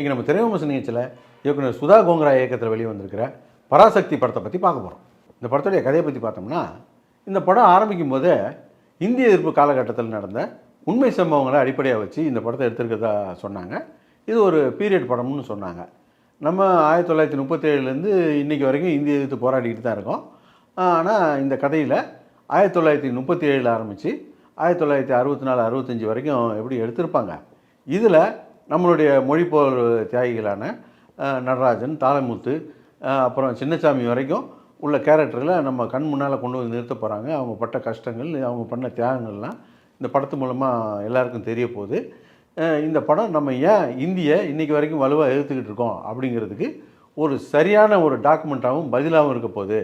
இன்றைக்கி நம்ம திரைவிமர்சன நிகழ்ச்சியில் இயக்குனர் சுதா கோங்கரா இயக்கத்தில் வெளியே வந்திருக்கிற பராசக்தி படத்தை பற்றி பார்க்க போகிறோம். இந்த படத்துடைய கதையை பற்றி பார்த்தோம்னா, இந்த படம் ஆரம்பிக்கும் போதே இந்திய எதிர்ப்பு காலகட்டத்தில் நடந்த உண்மை சம்பவங்களை அடிப்படையாக வச்சு இந்த படத்தை எடுத்திருக்கிறதா சொன்னாங்க. இது ஒரு பீரியட் படம்னு சொன்னாங்க. நம்ம 1937லேருந்து இன்றைக்கி வரைக்கும் இந்திய எதிர்த்து போராடிக்கிட்டு தான் இருக்கோம். ஆனால் இந்த கதையில் 1937 ஆரம்பித்து 1964 65 வரைக்கும் எப்படி எடுத்திருப்பாங்க. இதில் நம்மளுடைய மொழிப்போர் தியாகிகளான நடராஜன், தாளமுத்து, அப்புறம் சின்னசாமி வரைக்கும் உள்ள கேரக்டரில் நம்ம கண் முன்னால் கொண்டு வந்து நிறுத்த போகிறாங்க. அவங்க பட்ட கஷ்டங்கள், அவங்க பண்ண தியாகங்கள்லாம் இந்த படத்து மூலமாக எல்லாருக்கும் தெரிய போகுது. இந்த படம் நம்ம ஏன் இந்தியை இன்றைக்கி வரைக்கும் வலுவாக எதிர்த்துக்கிட்டு இருக்கோம் அப்படிங்கிறதுக்கு ஒரு சரியான ஒரு டாக்குமெண்ட்டாகவும் பதிலாகவும் இருக்க போகுது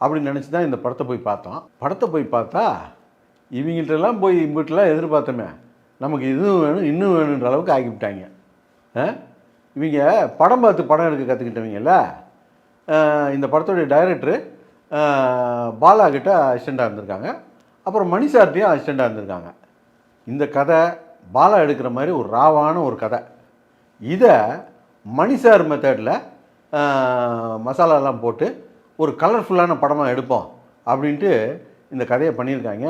அப்படின்னு நினச்சி தான் இந்த படத்தை போய் பார்த்தோம். படத்தை போய் பார்த்தா இவங்கள்ட்டெல்லாம் போய் இம்பிட்டெலாம் எதிர்பார்த்தோமே, நமக்கு இதுவும் வேணும் இன்னும் வேணுன்ற அளவுக்கு ஆக்கிவிட்டாங்க. இவங்க படம் பார்த்து படம் எடுக்க கற்றுக்கிட்டவங்கள இந்த படத்துடைய டைரக்டரு பாலா கிட்ட அசிஸ்டண்ட்டாக இருந்திருக்காங்க. அப்புறம் மணி சார்ட்டையும் அசிஸ்டண்ட்டாக இருந்திருக்காங்க. இந்த கதை பாலா எடுக்கிற மாதிரி ஒரு ராவான ஒரு கதை. இதை மணி சார் மெத்தடில் மசாலாலாம் போட்டு ஒரு கலர்ஃபுல்லான படமாக எடுப்போம் அப்படின்ட்டு இந்த கதையை பண்ணியிருக்காங்க.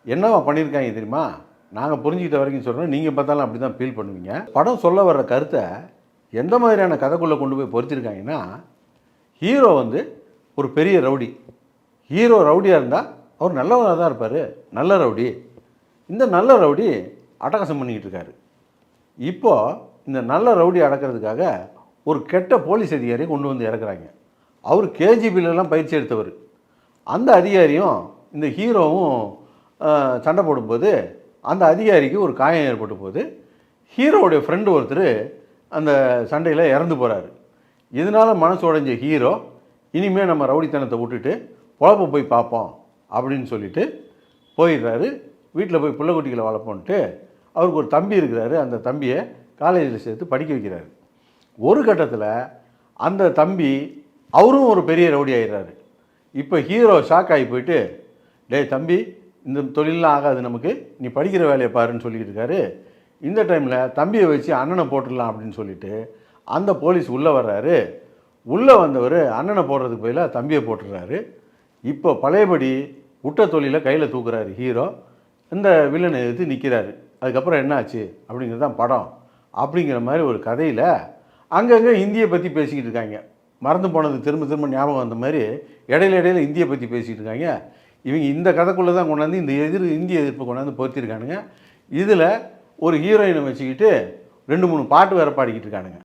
என்னவா பண்ணியிருக்காங்க தெரியுமா? நாங்கள் புரிஞ்சுக்கிட்ட வரைக்கும் சொல்கிறோம், நீங்கள் பார்த்தாலும் அப்படி தான் ஃபீல் பண்ணுவீங்க. படம் சொல்ல வர்ற கருத்தை எந்த மாதிரியான கதைக்குள்ளே கொண்டு போய் பொறுத்திருக்காங்கன்னா, ஹீரோ வந்து ஒரு பெரிய ரவுடி. ஹீரோ ரவுடியாக இருந்தால் அவர் நல்லவராக தான் இருப்பார், நல்ல ரவுடி. இந்த நல்ல ரவுடி அட்டகாசம் பண்ணிக்கிட்டு இருக்காரு. இப்போது இந்த நல்ல ரவுடி அடக்கிறதுக்காக ஒரு கெட்ட போலீஸ் அதிகாரியை கொண்டு வந்து இறக்குறாங்க. அவர் கேஜிபிலெலாம் பயிற்சி எடுத்தவர். அந்த அதிகாரியும் இந்த ஹீரோவும் சண்டை போடும்போது அந்த அதிகாரிக்கு ஒரு காயம் ஏற்பட்டு போகுது. ஹீரோவுடைய ஃப்ரெண்டு ஒருத்தர் அந்த சண்டையில் இறந்து போகிறாரு. இதனால் மனசு உடைஞ்ச ஹீரோ இனிமேல் நம்ம ரவுடித்தனத்தை விட்டுட்டு பொழப்ப போய் பார்ப்போம் அப்படின்னு சொல்லிட்டு போயிடுறாரு. வீட்டில் போய் பிள்ளைக்குட்டிகளை வளர்ப்போன்ட்டு அவருக்கு ஒரு தம்பி இருக்கிறாரு. அந்த தம்பியை காலேஜில் சேர்த்து படிக்க வைக்கிறாரு. ஒரு கட்டத்தில் அந்த தம்பி அவரும் ஒரு பெரிய ரவுடி ஆகிடுறாரு. இப்போ ஹீரோ ஷாக் ஆகி போயிட்டு, டேய் தம்பி, இந்த தொழிலெலாம் ஆகாது நமக்கு, நீ படிக்கிற வேலையை பாருன்னு சொல்லிக்கிட்டு இருக்காரு. இந்த டைமில் தம்பியை வச்சு அண்ணனை போட்டுடலாம் அப்படின்னு சொல்லிட்டு அந்த போலீஸ் உள்ளே வர்றாரு. உள்ளே வந்தவர் அண்ணனை போடுறதுக்கு பதிலாக தம்பியை போட்டுடுறாரு. இப்போ பழையபடி விட்ட தொழிலை கையில் தூக்குறாரு ஹீரோ. இந்த வில்லனை எதிர்த்து நிற்கிறாரு. அதுக்கப்புறம் என்ன ஆச்சு அப்படிங்கிறது தான் படம். அப்படிங்கிற மாதிரி ஒரு கதையில் அங்கங்கே இந்தியை பற்றி பேசிக்கிட்டு இருக்காங்க. மறந்து போனது திரும்ப திரும்ப ஞாபகம் வந்த மாதிரி இடையில இந்தியை பற்றி பேசிக்கிட்டு இருக்காங்க. இவங்க இந்த கதைக்குள்ளே தான் கொண்டாந்து இந்த இந்திய எதிர்ப்பு கொண்டாந்து பொறுத்திருக்கானுங்க. இதில் ஒரு ஹீரோயினை வச்சுக்கிட்டு 2 3 பாட்டு வேறு பாடிக்கிட்டு இருக்கானுங்க.